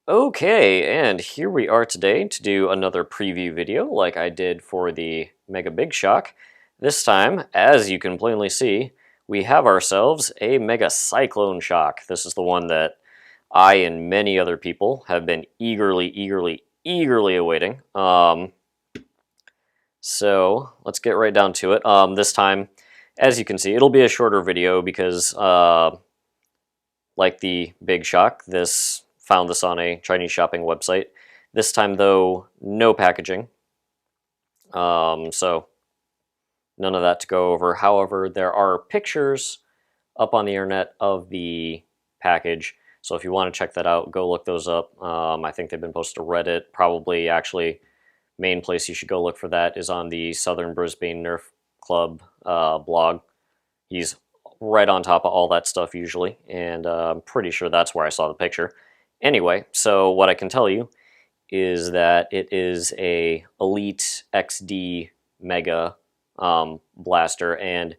Okay, and here we are today to do another preview video like I did for the Mega Big Shock. This time, as you can plainly see, we have ourselves a Mega CycloneShock. This is the one that I and many other people have been eagerly awaiting. So let's get right down to it. This time, as you can see, it'll be a shorter video because like the Big Shock, this found this on a Chinese shopping website. This time, though, no packaging. So none of that to go over. However, there are pictures up on the internet of the package. So if you want to check that out, go look those up. I think they've been posted to Reddit. Probably, actually, main place you should go look for that is on the Southern Brisbane Nerf Club blog. He's right on top of all that stuff usually, and I'm pretty sure that's where I saw the picture. Anyway, so what I can tell you is that it is a Elite XD Mega blaster, and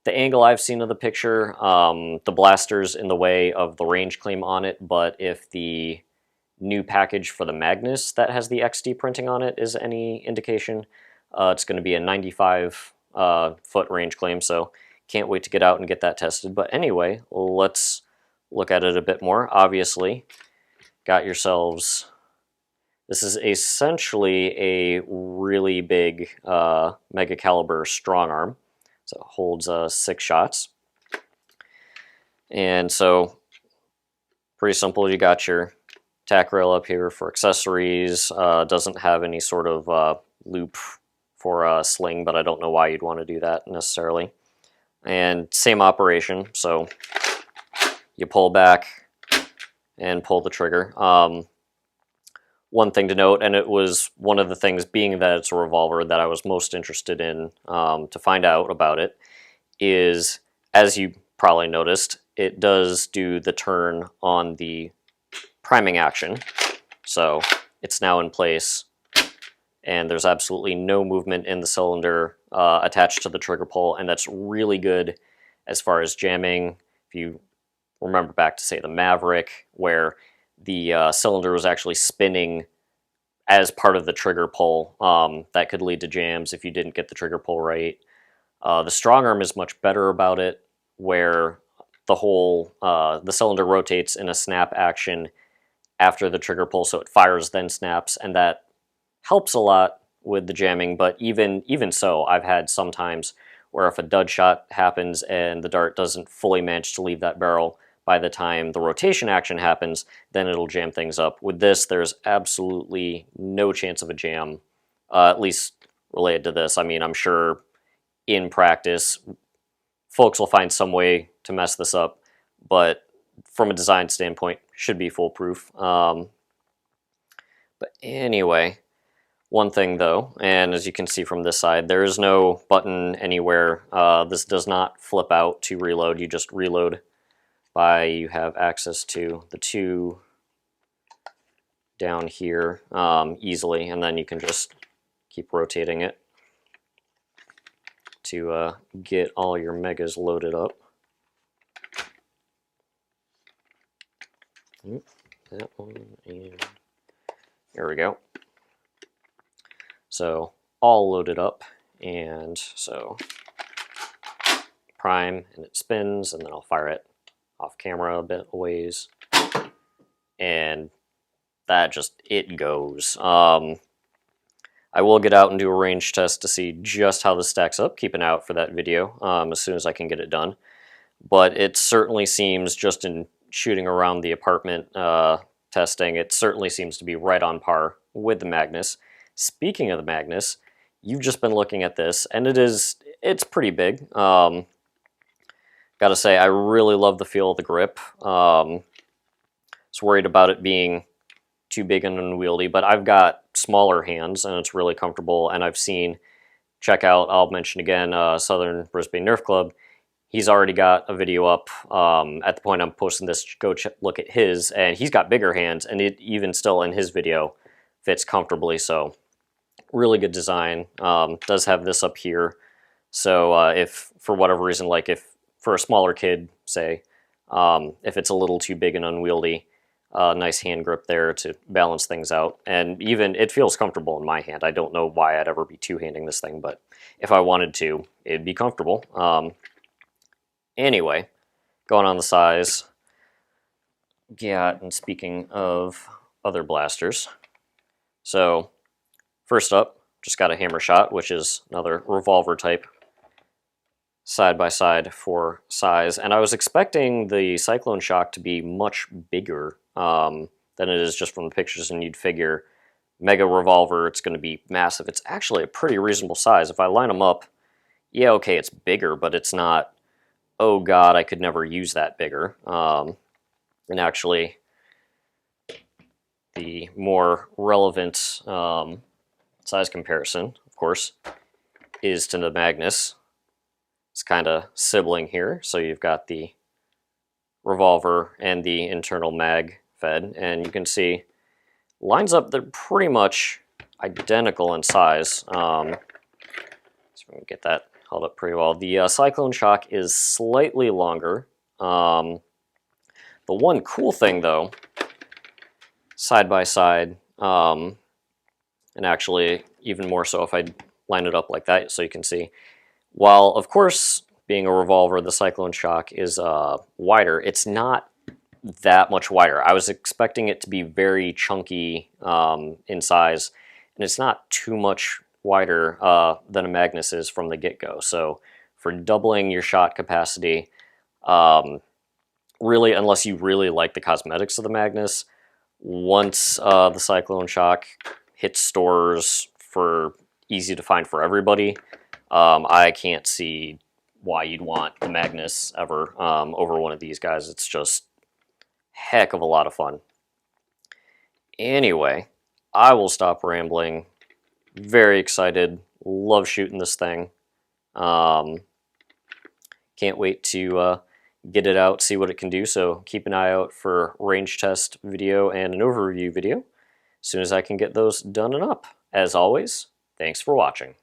the angle I've seen of the picture, the blaster's in the way of the range claim on it, but if the new package for the Magnus that has the XD printing on it is any indication, it's going to be a 95 foot range claim, so can't wait to get out and get that tested. But anyway, let's look at it a bit more. Obviously, got yourselves, this is essentially a really big mega caliber strong arm. So it holds 6 shots. And so pretty simple, you got your tack rail up here for accessories. Doesn't have any sort of loop for a sling, but I don't know why you'd want to do that necessarily. And same operation, so you pull back and pull the trigger. One thing to note, and it was one of the things, being that it's a revolver, that I was most interested in to find out about it, is, as you probably noticed, it does do the turn on the priming action. So it's now in place, and there's absolutely no movement in the cylinder attached to the trigger pull, and that's really good as far as jamming. If you remember back to, say, the Maverick, where the cylinder was actually spinning as part of the trigger pull, that could lead to jams if you didn't get the trigger pull right. The strong arm is much better about it, where the cylinder rotates in a snap action after the trigger pull, so it fires then snaps, and that helps a lot with the jamming. But even so, I've had some times where if a dud shot happens and the dart doesn't fully manage to leave that barrel by the time the rotation action happens, then it'll jam things up. With this, there's absolutely no chance of a jam, at least related to this. I mean, I'm sure in practice, folks will find some way to mess this up, but from a design standpoint, should be foolproof. But anyway, one thing though, and as you can see from this side, there is no button anywhere. This does not flip out to reload. You just reload by, you have access to the 2 down here easily, and then you can just keep rotating it to get all your megas loaded up. That one, and there we go. So all loaded up, and so prime, and it spins, and then I'll fire it off camera a bit a ways, and that just, it goes. I will get out and do a range test to see just how this stacks up, keep an eye out for that video as soon as I can get it done. But it certainly seems, just in shooting around the apartment testing, it certainly seems to be right on par with the Magnus. Speaking of the Magnus, you've just been looking at this, and it's pretty big. Gotta say, I really love the feel of the grip. I was worried about it being too big and unwieldy, but I've got smaller hands, and it's really comfortable. And I've seen, check out, I'll mention again, Southern Brisbane Nerf Club. He's already got a video up. At the point I'm posting this, go look at his, and he's got bigger hands, and it even still in his video fits comfortably. So really good design. Does have this up here. So if for whatever reason, like if for a smaller kid, say, if it's a little too big and unwieldy, nice hand grip there to balance things out. And even it feels comfortable in my hand. I don't know why I'd ever be two-handing this thing, but if I wanted to, it'd be comfortable. Anyway, going on the size. Yeah, and speaking of other blasters, so first up, just got a hammer shot, which is another revolver type side by side for size, and I was expecting the CycloneShock to be much bigger than it is just from the pictures, and you'd figure mega revolver, it's going to be massive. It's actually a pretty reasonable size. If I line them up, yeah, okay, it's bigger, but it's not, oh god, I could never use that bigger. And actually, the more relevant size comparison, of course, is to the Magnus. It's kind of sibling here, so you've got the revolver and the internal mag fed, and you can see lines up, they're pretty much identical in size. So we can get that held up pretty well. The CycloneShock is slightly longer. The one cool thing, though, side by side, and actually even more so if I line it up like that so you can see, while of course being a revolver, the CycloneShock is wider, it's not that much wider. I was expecting it to be very chunky in size, and it's not too much wider than a Magnus is from the get-go. So for doubling your shot capacity, really, unless you really like the cosmetics of the Magnus, once the CycloneShock hits stores for easy to find for everybody, I can't see why you'd want the Magnus ever over one of these guys. It's just heck of a lot of fun. Anyway, I will stop rambling. Very excited. Love shooting this thing. Can't wait to get it out, see what it can do, so keep an eye out for range test video and an overview video as soon as I can get those done and up. As always, thanks for watching.